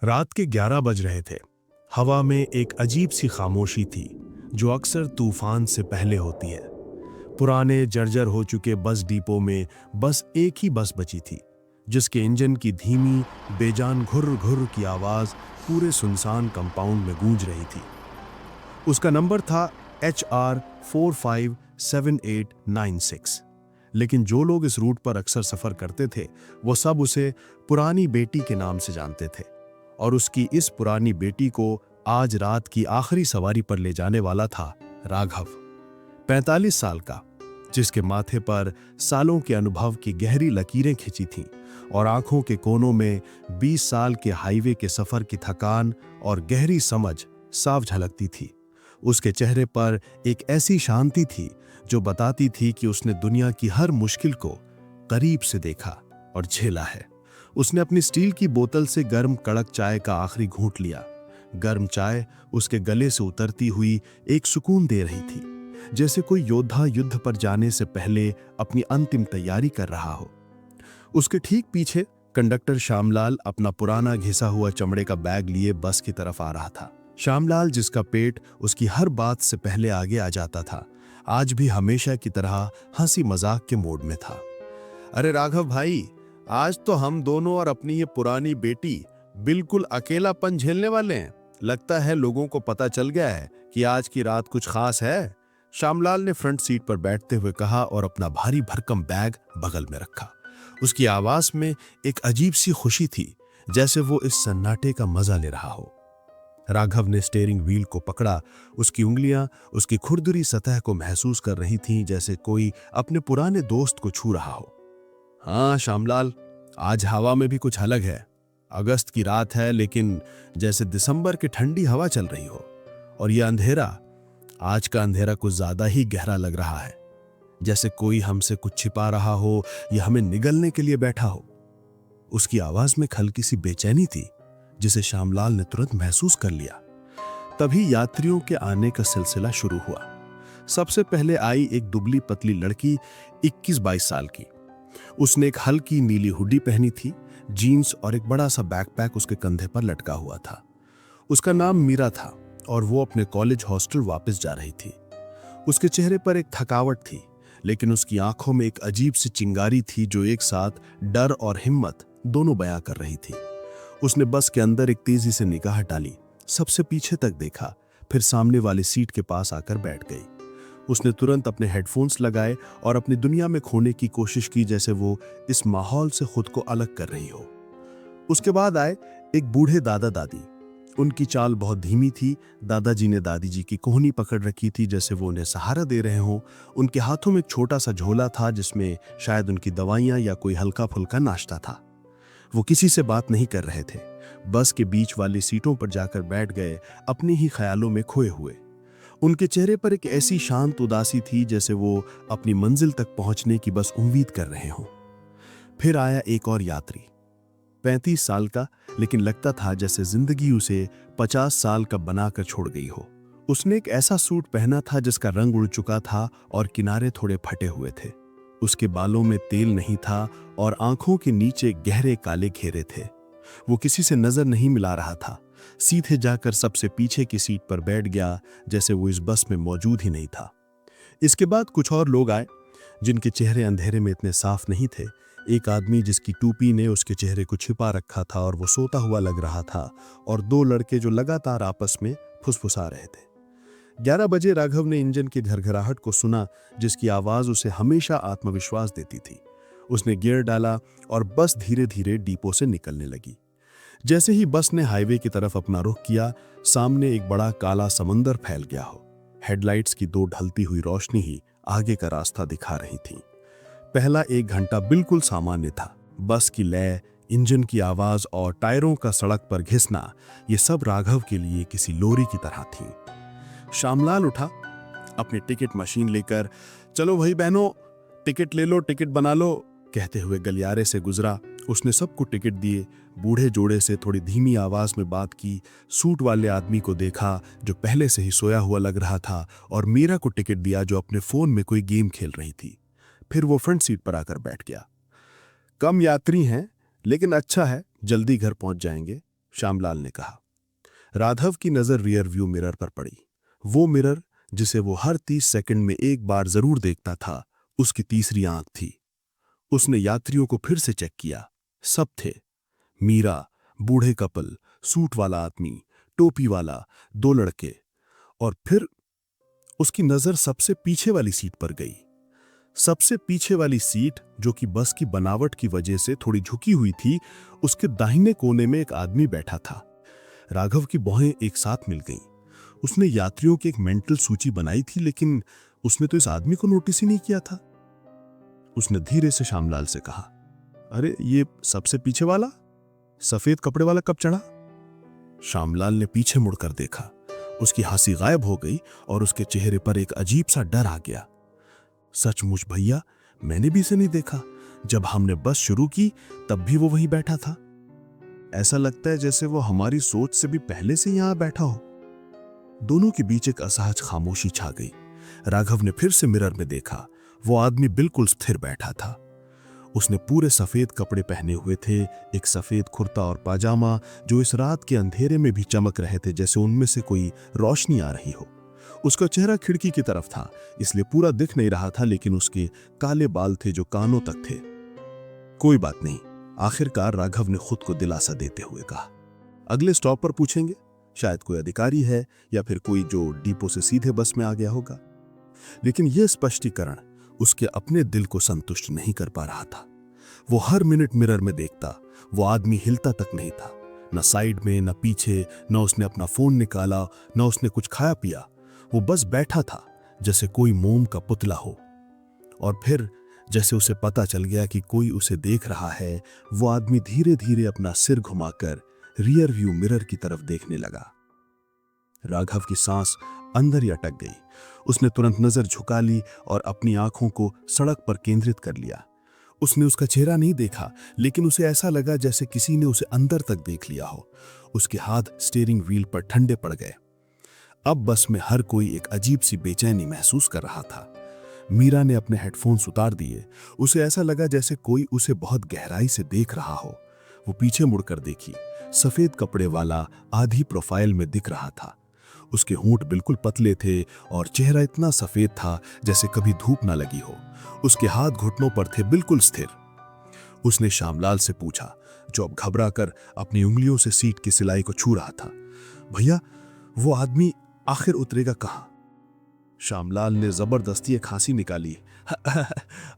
रात के 11 बज रहे थे। हवा में एक अजीब सी खामोशी थी जो अक्सर तूफान से पहले होती है। पुराने जर्जर हो चुके बस डिपो में बस एक ही बस बची थी, जिसके इंजन की धीमी बेजान घुर घुर की आवाज पूरे सुनसान कंपाउंड में गूंज रही थी। उसका नंबर था HR457896। लेकिन जो लोग इस रूट पर अक्सर सफर करते थे वो सब उसे पुरानी बेटी के नाम से जानते थे, और उसकी इस पुरानी बेटी को आज रात की आखिरी सवारी पर ले जाने वाला था राघव, 45 साल का, जिसके माथे पर सालों के अनुभव की गहरी लकीरें खिंची थीं और आंखों के कोनों में 20 साल के हाईवे के सफर की थकान और गहरी समझ साफ झलकती थी। उसके चेहरे पर एक ऐसी शांति थी जो बताती थी कि उसने दुनिया की हर मुश्किल को करीब से देखा और झेला है। उसने अपनी स्टील की बोतल से गर्म कड़क चाय का आखिरी घूंट लिया। गर्म चाय उसके गले से उतरती हुई एक सुकून दे रही थी, जैसे कोई योद्धा युद्ध पर जाने से पहले अपनी अंतिम तैयारी कर रहा हो। उसके ठीक पीछे कंडक्टर श्यामलाल अपना पुराना घिसा हुआ चमड़े का बैग लिए बस की तरफ आ रहा था। श्यामलाल, जिसका पेट उसकी हर बात से पहले आगे आ जाता था, आज भी हमेशा की तरह हंसी मजाक के मूड में था। अरे राघव भाई, आज तो हम दोनों और अपनी ये पुरानी बेटी बिल्कुल अकेलापन झेलने वाले हैं। लगता है लोगों को पता चल गया है कि आज की रात कुछ खास है। श्यामलाल ने फ्रंट सीट पर बैठते हुए कहा और अपना भारी भरकम बैग बगल में रखा। उसकी आवाज में एक अजीब सी खुशी थी, जैसे वो इस सन्नाटे का मजा ले रहा हो। राघव ने स्टीयरिंग व्हील को पकड़ा। उसकी उंगलियां उसकी खुरदुरी सतह को महसूस कर रही थीं, जैसे कोई अपने पुराने दोस्त को छू रहा हो। हाँ श्यामलाल, आज हवा में भी कुछ अलग है। अगस्त की रात है, लेकिन जैसे दिसंबर की ठंडी हवा चल रही हो। और यह अंधेरा, आज का अंधेरा कुछ ज्यादा ही गहरा लग रहा है, जैसे कोई हमसे कुछ छिपा रहा हो या हमें निगलने के लिए बैठा हो। उसकी आवाज में हल्की सी बेचैनी थी, जिसे श्यामलाल ने तुरंत महसूस कर लिया। तभी यात्रियों के आने का सिलसिला शुरू हुआ। सबसे पहले आई एक दुबली पतली लड़की, 21-22 साल की। उसने एक हल्की नीली हुडी पहनी थी, जीन्स और एक बड़ा सा बैकपैक उसके कंधे पर लटका हुआ था। उसका नाम मीरा था और वो अपने कॉलेज हॉस्टल वापस जा रही थी। उसके चेहरे पर एक थकावट थी, लेकिन उसकी आंखों में एक अजीब सी चिंगारी थी जो एक साथ डर और हिम्मत दोनों बयां कर रही थी। उसने बस के अंदर एक तेजी से निगाह डाली, सबसे पीछे तक देखा, फिर सामने वाली सीट के पास आकर बैठ गई। उसने तुरंत अपने हेडफोन्स लगाए और अपनी दुनिया में खोने की कोशिश की, जैसे वो इस माहौल से खुद को अलग कर रही हो। उसके बाद आए एक बूढ़े दादा दादी। उनकी चाल बहुत धीमी थी। दादाजी ने दादी जी की कोहनी पकड़ रखी थी, जैसे वो उन्हें सहारा दे रहे हों। उनके हाथों में एक छोटा सा झोला था, जिसमें शायद उनकी दवाइयां या कोई हल्का फुल्का नाश्ता था। वो किसी से बात नहीं कर रहे थे, बस के बीच वाली सीटों पर जाकर बैठ गए, अपने ही ख्यालों में खोए हुए। उनके चेहरे पर एक ऐसी शांत उदासी थी, जैसे वो अपनी मंजिल तक पहुंचने की बस उम्मीद कर रहे हों। फिर आया एक और यात्री, 35 साल का, लेकिन लगता था जैसे जिंदगी उसे 50 साल का बनाकर छोड़ गई हो। उसने एक ऐसा सूट पहना था जिसका रंग उड़ चुका था और किनारे थोड़े फटे हुए थे। उसके बालों में तेल नहीं था और आंखों के नीचे गहरे काले घेरे थे। वो किसी से नजर नहीं मिला रहा था, सीधे जाकर सबसे पीछे की सीट पर बैठ गया, जैसे वो इस बस में मौजूद ही नहीं था। इसके बाद कुछ और लोग आए, जिनके चेहरे अंधेरे में इतने साफ नहीं थे। एक आदमी जिसकी टोपी ने उसके चेहरे को छिपा रखा था और वो सोता हुआ लग रहा था, और 2 लड़के जो लगातार आपस में फुसफुसा रहे थे। 11 बजे राघव ने इंजन की घरघराहट को सुना, जिसकी आवाज उसे हमेशा आत्मविश्वास देती थी। उसने गियर डाला और बस धीरे धीरे डिपो से निकलने लगी। जैसे ही बस ने हाईवे की तरफ अपना रुख किया, सामने एक बड़ा काला समंदर फैल गया हो। हेडलाइट्स की 2 ढलती हुई रोशनी ही आगे का रास्ता दिखा रही थी। पहला 1 घंटा बिल्कुल सामान्य था। बस की लय, इंजन की आवाज और टायरों का सड़क पर घिसना, ये सब राघव के लिए किसी लोरी की तरह थी। श्यामलाल उठा, अपनी टिकट मशीन लेकर, चलो भाई बहनों, टिकट ले लो, टिकट बना लो, कहते हुए गलियारे से गुजरा। उसने सबको टिकट दिए। बूढ़े जोड़े से थोड़ी धीमी आवाज में बात की। सूट वाले आदमी को देखा जो पहले से ही सोया हुआ लग रहा था, और मीरा को टिकट दिया जो अपने फोन में कोई गेम खेल रही थी। फिर वो फ्रंट सीट पर आकर बैठ गया। कम यात्री हैं, लेकिन अच्छा है, जल्दी घर पहुंच जाएंगे, श्यामलाल ने कहा। राघव की नजर रियर व्यू मिरर पर पड़ी। वो मिरर जिसे वो हर 30 सेकंड में एक बार जरूर देखता था, उसकी तीसरी आंख थी। उसने यात्रियों को फिर से चेक किया। सब थे। मीरा, बूढ़े कपल, सूट वाला आदमी, टोपी वाला, 2 लड़के। और फिर उसकी नजर सबसे पीछे वाली सीट पर गई। सबसे पीछे वाली सीट, जो कि बस की बनावट की वजह से थोड़ी झुकी हुई थी, उसके दाहिने कोने में एक आदमी बैठा था। राघव की भौहें एक साथ मिल गईं। उसने यात्रियों की एक मेंटल सूची बनाई थी, लेकिन उसने तो इस आदमी को नोटिस ही नहीं किया था। उसने धीरे से श्यामलाल से कहा, अरे ये सबसे पीछे वाला सफेद कपड़े वाला कब चढ़ा? श्यामलाल ने पीछे मुड़कर देखा। उसकी हंसी गायब हो गई और उसके चेहरे पर एक अजीब सा डर आ गया। सचमुच भैया, मैंने भी इसे नहीं देखा। जब हमने बस शुरू की तब भी वो वहीं बैठा था। ऐसा लगता है जैसे वो हमारी सोच से भी पहले से यहां बैठा हो। दोनों के बीच एक असहज खामोशी छा गई। राघव ने फिर से मिरर में देखा। वो आदमी बिल्कुल स्थिर बैठा था। उसने पूरे सफेद कपड़े पहने हुए थे, एक सफेद कुर्ता और पाजामा जो इस रात के अंधेरे में भी चमक रहे थे, जैसे उनमें से कोई रोशनी आ रही हो। उसका चेहरा खिड़की की तरफ था, इसलिए पूरा दिख नहीं रहा था, लेकिन उसके काले बाल थे जो कानों तक थे। कोई बात नहीं, आखिरकार राघव ने खुद को दिलासा देते हुए कहा। अगले स्टॉप पर पूछेंगे, शायद कोई अधिकारी है या फिर कोई जो डिपो से सीधे बस में आ गया होगा। लेकिन यह स्पष्टीकरण उसके अपने दिल को संतुष्ट नहीं कर पा रहा था। वो हर मिनट मिरर में देखता, वो आदमी हिलता तक नहीं था, न साइड में न पीछे, न उसने अपना फोन निकाला, न उसने कुछ खाया पिया। वो बस बैठा था जैसे कोई मोम का पुतला हो। और फिर जैसे उसे पता चल गया कि कोई उसे देख रहा है, वो आदमी धीरे धीरे अपना सिर घुमाकर रियर व्यू मिरर की तरफ देखने लगा। राघव की सांस अंदर ही अटक गई। उसने तुरंत नजर झुका ली और अपनी आंखों को सड़क पर केंद्रित कर लिया। उसने उसका चेहरा नहीं देखा, लेकिन उसे ऐसा लगा जैसे किसी ने उसे अंदर तक देख लिया हो। उसके हाथ स्टीयरिंग व्हील पर ठंडे पड़ गए। अब बस में हर कोई एक अजीब सी बेचैनी महसूस कर रहा था। मीरा ने अपने हेडफोन्स उतार दिए। उसे ऐसा लगा जैसे कोई उसे बहुत गहराई से देख रहा हो। वो पीछे मुड़कर देखी। सफेद कपड़े वाला आधी प्रोफाइल में दिख रहा था। उसके होंठ बिल्कुल पतले थे और चेहरा इतना सफेद था जैसे कभी धूप ना लगी हो। उसके हाथ घुटनों पर थे, बिल्कुल स्थिर। उसने श्यामलाल से पूछा, जो अब घबरा कर अपनी उंगलियों से सीट की सिलाई को छू रहा था, भैया वो आदमी आखिर उतरेगा कहाँ? श्यामलाल ने जबरदस्ती एक हंसी निकाली।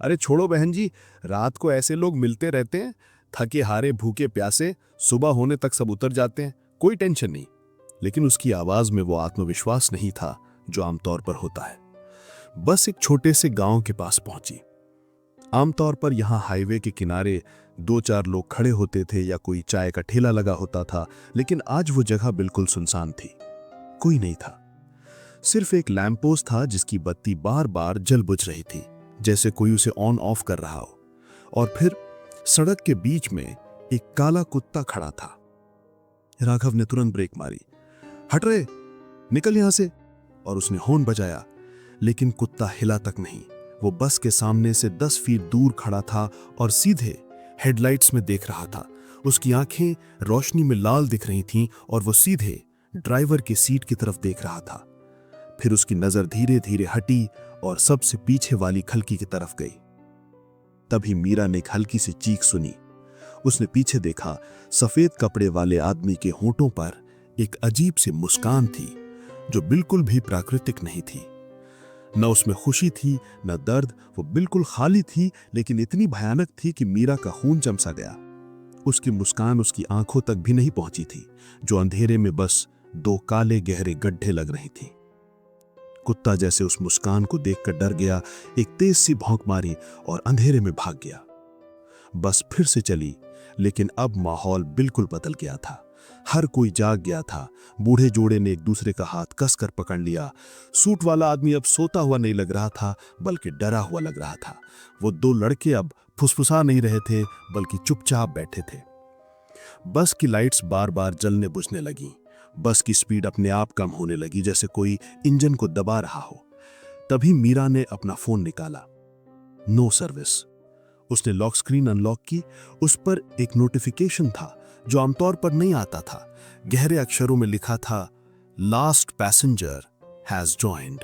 अरे छोड़ो बहन जी, रात को ऐसे लोग मिलते रहते हैं, थके हारे भूखे प्यासे, सुबह होने तक सब उतर जाते हैं, कोई टेंशन नहीं। लेकिन उसकी आवाज में वो आत्मविश्वास नहीं था जो आमतौर पर होता है। बस एक छोटे से गांव के पास पहुंची। आमतौर पर यहां हाईवे के किनारे 2-4 लोग खड़े होते थे या कोई चाय का ठेला लगा होता था, लेकिन आज वो जगह बिल्कुल सुनसान थी। कोई नहीं था। सिर्फ एक लैंप पोस्ट था जिसकी बत्ती बार बार जल बुझ रही थी, जैसे कोई उसे ऑन ऑफ कर रहा हो। और फिर सड़क के बीच में एक काला कुत्ता खड़ा था। राघव ने तुरंत ब्रेक मारी। हट रे, निकल यहां से। और उसने हॉर्न बजाया, लेकिन कुत्ता हिला तक नहीं। वो बस के सामने से 10 फीट दूर खड़ा था और सीधे हेडलाइट्स में देख रहा था। उसकी आंखें रोशनी में लाल दिख रही थीं और वो सीधे ड्राइवर की सीट की तरफ देख रहा था। फिर उसकी नजर धीरे धीरे हटी और सबसे पीछे वाली खिड़की की तरफ गई। तभी मीरा ने एक हल्की सी चीख सुनी। उसने पीछे देखा। सफेद कपड़े वाले आदमी के होंठों पर एक अजीब सी मुस्कान थी जो बिल्कुल भी प्राकृतिक नहीं थी। न उसमें खुशी थी न दर्द, वो बिल्कुल खाली थी, लेकिन इतनी भयानक थी कि मीरा का खून चमसा गया। उसकी मुस्कान उसकी आंखों तक भी नहीं पहुंची थी, जो अंधेरे में बस 2 काले गहरे गड्ढे लग रही थी। कुत्ता जैसे उस मुस्कान को देखकर डर गया, एक तेज सी भौंक मारी और अंधेरे में भाग गया। बस फिर से चली, लेकिन अब माहौल बिल्कुल बदल गया था। हर कोई जाग गया था। बूढ़े जोड़े ने एक दूसरे का हाथ कसकर पकड़ लिया। सूट वाला आदमी अब सोता हुआ नहीं लग रहा था, बल्कि डरा हुआ लग रहा था। वो 2 लड़के अब फुसफुसा नहीं रहे थे, बल्कि चुपचाप बैठे थे। बस की लाइट्स बार बार जलने बुझने लगीं। बस की स्पीड अपने आप कम होने लगी, जैसे कोई इंजन को दबा रहा हो। तभी मीरा ने अपना फोन निकाला। No service. उसने लॉक स्क्रीन अनलॉक की। उस पर एक नोटिफिकेशन था जो आमतौर पर नहीं आता था। गहरे अक्षरों में लिखा था, लास्ट पैसेंजर हैज जॉइंड।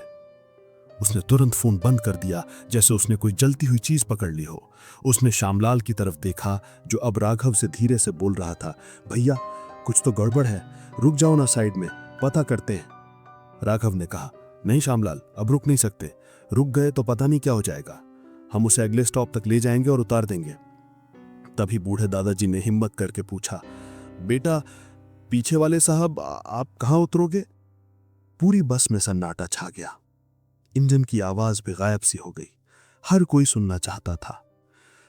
उसने तुरंत फोन बंद कर दिया, जैसे उसने कोई जलती हुई चीज पकड़ ली हो। उसने श्यामलाल की तरफ देखा, जो अब राघव से धीरे से बोल रहा था, भैया कुछ तो गड़बड़ है, रुक जाओ ना साइड में, पता करते हैं। राघव ने कहा, नहीं श्यामलाल, अब रुक नहीं सकते, रुक गए तो पता नहीं क्या हो जाएगा। हम उसे अगले स्टॉप तक ले जाएंगे और उतार देंगे। तभी बूढ़े दादाजी ने हिम्मत करके पूछा, बेटा पीछे वाले साहब आप कहाँ उतरोगे? पूरी बस में सन्नाटा छा गया। इंजन की आवाज भी गायब सी हो गई। हर कोई सुनना चाहता था।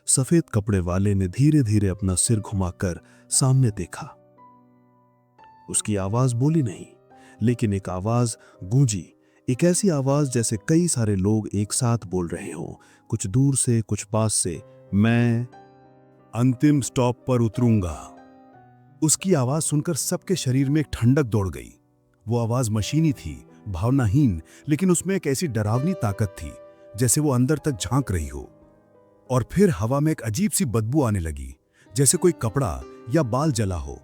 सफेद कपड़े वाले ने धीरे धीरे अपना सिर घुमाकर सामने देखा। उसकी आवाज बोली नहीं, लेकिन एक आवाज गूंजी, एक ऐसी आवाज जैसे कई सारे लोग एक साथ बोल रहे हों, कुछ दूर से कुछ पास से, मैं अंतिम स्टॉप पर उतरूंगा। उसकी आवाज सुनकर सबके शरीर में एक ठंडक दौड़ गई। वो आवाज मशीनी थी, भावनाहीन, लेकिन उसमें एक ऐसी डरावनी ताकत थी जैसे वो अंदर तक झांक रही हो। और फिर हवा में एक अजीब सी बदबू आने लगी, जैसे कोई कपड़ा या बाल जला हो।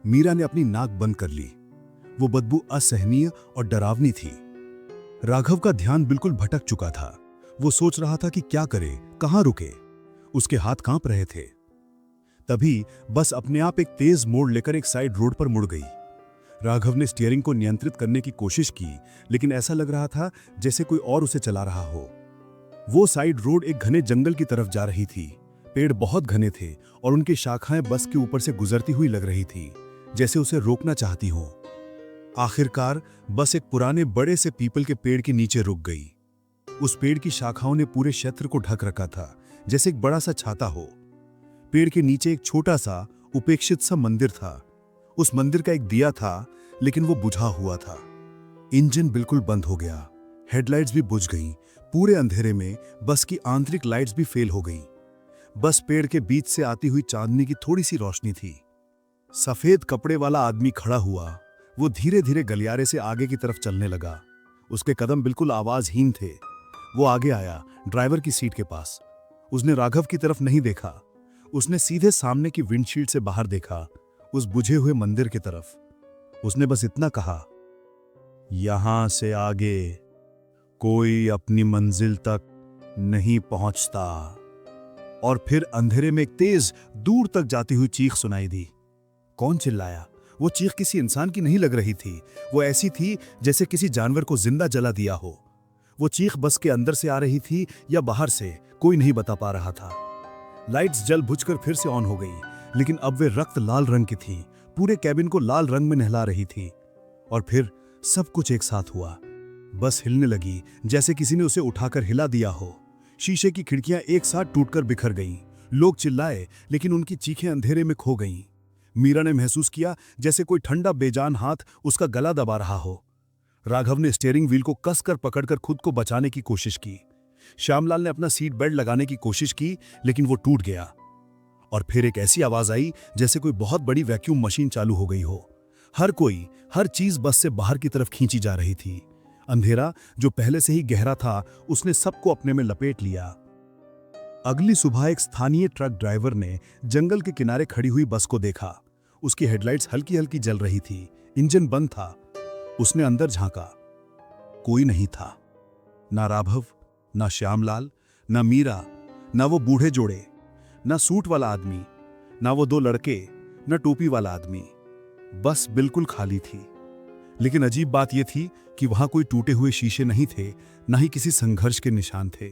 मीरा ने अपनी नाक बंद कर ली। वो बदबू असहनीय और डरावनी थी। राघव का ध्यान बिल्कुल भटक चुका था। वो सोच रहा था कि क्या करे, कहां रुके। उसके हाथ कांप रहे थे। तभी बस अपने आप एक तेज मोड़ लेकर एक साइड रोड पर मुड़ गई। राघव ने स्टीयरिंग को नियंत्रित करने की कोशिश की, लेकिन ऐसा लग रहा था जैसे कोई और उसे चला रहा हो। वो साइड रोड एक घने जंगल की तरफ जा रही थी। पेड़ बहुत घने थे और उनकी शाखाएं बस के ऊपर से गुजरती हुई लग रही थी, जैसे उसे रोकना चाहती हो। आखिरकार बस एक पुराने बड़े से पीपल के पेड़ के नीचे रुक गई। उस पेड़ की शाखाओं ने पूरे क्षेत्र को ढक रखा था, जैसे एक बड़ा सा छाता हो। पेड़ के नीचे एक छोटा सा उपेक्षित सा मंदिर था। उस मंदिर का एक दिया था, लेकिन वो बुझा हुआ था। इंजन बिल्कुल बंद हो गया। हेडलाइट्स भी बुझ गईं। पूरे अंधेरे में बस की आंतरिक लाइट्स भी फेल हो गईं। बस पेड़ के बीच से आती हुई चांदनी की थोड़ी सी रोशनी थी। सफेद कपड़े वाला आदमी खड़ा हुआ। वो धीरे धीरे गलियारे से आगे की तरफ चलने लगा। उसके कदम बिल्कुल आवाजहीन थे। वो आगे आया, ड्राइवर की सीट के पास। उसने राघव की तरफ नहीं देखा। उसने सीधे सामने की विंडशील्ड से बाहर देखा, उस बुझे हुए मंदिर की तरफ। उसने बस इतना कहा, यहां से आगे कोई अपनी मंजिल तक नहीं पहुंचता। और फिर अंधेरे में एक तेज दूर तक जाती हुई चीख सुनाई दी। कौन चिल्लाया? वो चीख किसी इंसान की नहीं लग रही थी। वो ऐसी थी जैसे किसी जानवर को जिंदा जला दिया हो। वो चीख बस के अंदर से आ रही थी या बाहर से, कोई नहीं बता पा रहा था। लाइट्स जल बुझकर फिर से ऑन हो गई, लेकिन अब वे रक्त लाल रंग की थीं। पूरे कैबिन को लाल रंग में नहला रही थी। और फिर सब कुछ एक साथ हुआ। बस हिलने लगी, जैसे किसी ने उसे उठाकर हिला दिया हो। शीशे की खिड़कियां एक साथ टूटकर बिखर गईं। लोग चिल्लाए, लेकिन उनकी चीखें अंधेरे में खो गईं। मीरा ने महसूस किया जैसे कोई ठंडा बेजान हाथ उसका गला दबा रहा हो। राघव ने स्टीयरिंग व्हील को कसकर पकड़कर खुद को बचाने की कोशिश की। श्यामलाल ने अपना सीट बेल्ट लगाने की कोशिश की, लेकिन वो टूट गया। और फिर एक ऐसी आवाज आई जैसे कोई बहुत बड़ी वैक्यूम मशीन चालू हो गई हो। हर चीज बस से बाहर की तरफ खींची जा रही थी। अंधेरा, जो पहले से ही गहरा था, उसने सबको अपने में लपेट लिया। अगली सुबह एक स्थानीय ट्रक ड्राइवर ने जंगल के किनारे खड़ी हुई बस को देखा। उसकी हेडलाइट्स हल्की हल्की जल रही थी। इंजन बंद था। उसने अंदर झांका। कोई नहीं था। ना राघव, ना श्यामलाल, ना मीरा, ना वो बूढ़े जोड़े, ना सूट वाला आदमी, ना वो 2 लड़के, ना टोपी वाला आदमी। बस बिल्कुल खाली थी। लेकिन अजीब बात यह थी कि वहां कोई टूटे हुए शीशे नहीं थे, ना ही किसी संघर्ष के निशान थे।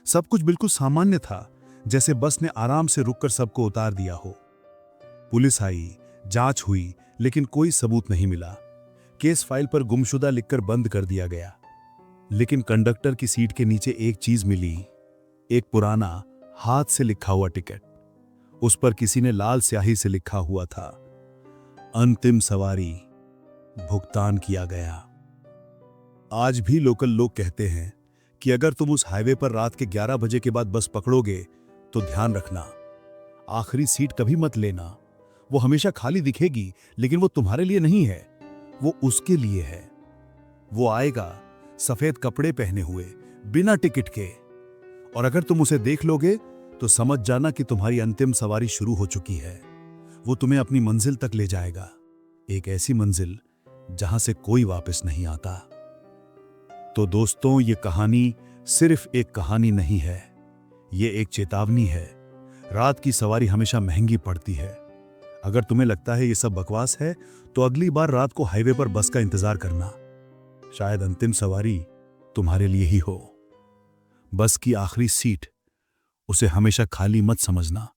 सब कुछ बिल्कुल सामान्य था, जैसे बस ने आराम से रुककर सबको उतार दिया हो। पुलिस आई, जांच हुई, लेकिन कोई सबूत नहीं मिला। केस फाइल पर गुमशुदा लिखकर बंद कर दिया गया। लेकिन कंडक्टर की सीट के नीचे एक चीज मिली, एक पुराना हाथ से लिखा हुआ टिकट। उस पर किसी ने लाल स्याही से लिखा हुआ था, अंतिम सवारी, भुगतान किया गया। आज भी लोकल लोग कहते हैं कि अगर तुम उस हाईवे पर रात के 11 बजे के बाद बस पकड़ोगे तो ध्यान रखना, आखिरी सीट कभी मत लेना। वो हमेशा खाली दिखेगी, लेकिन वो तुम्हारे लिए नहीं है, वो उसके लिए है। वो आएगा सफेद कपड़े पहने हुए, बिना टिकट के, और अगर तुम उसे देख लोगे तो समझ जाना कि तुम्हारी अंतिम सवारी शुरू हो चुकी है। वो तुम्हें अपनी मंजिल तक ले जाएगा, एक ऐसी मंजिल जहां से कोई वापस नहीं आता। तो दोस्तों, ये कहानी सिर्फ एक कहानी नहीं है, ये एक चेतावनी है। रात की सवारी हमेशा महंगी पड़ती है। अगर तुम्हें लगता है ये सब बकवास है, तो अगली बार रात को हाईवे पर बस का इंतजार करना। शायद अंतिम सवारी तुम्हारे लिए ही हो। बस की आखिरी सीट, उसे हमेशा खाली मत समझना।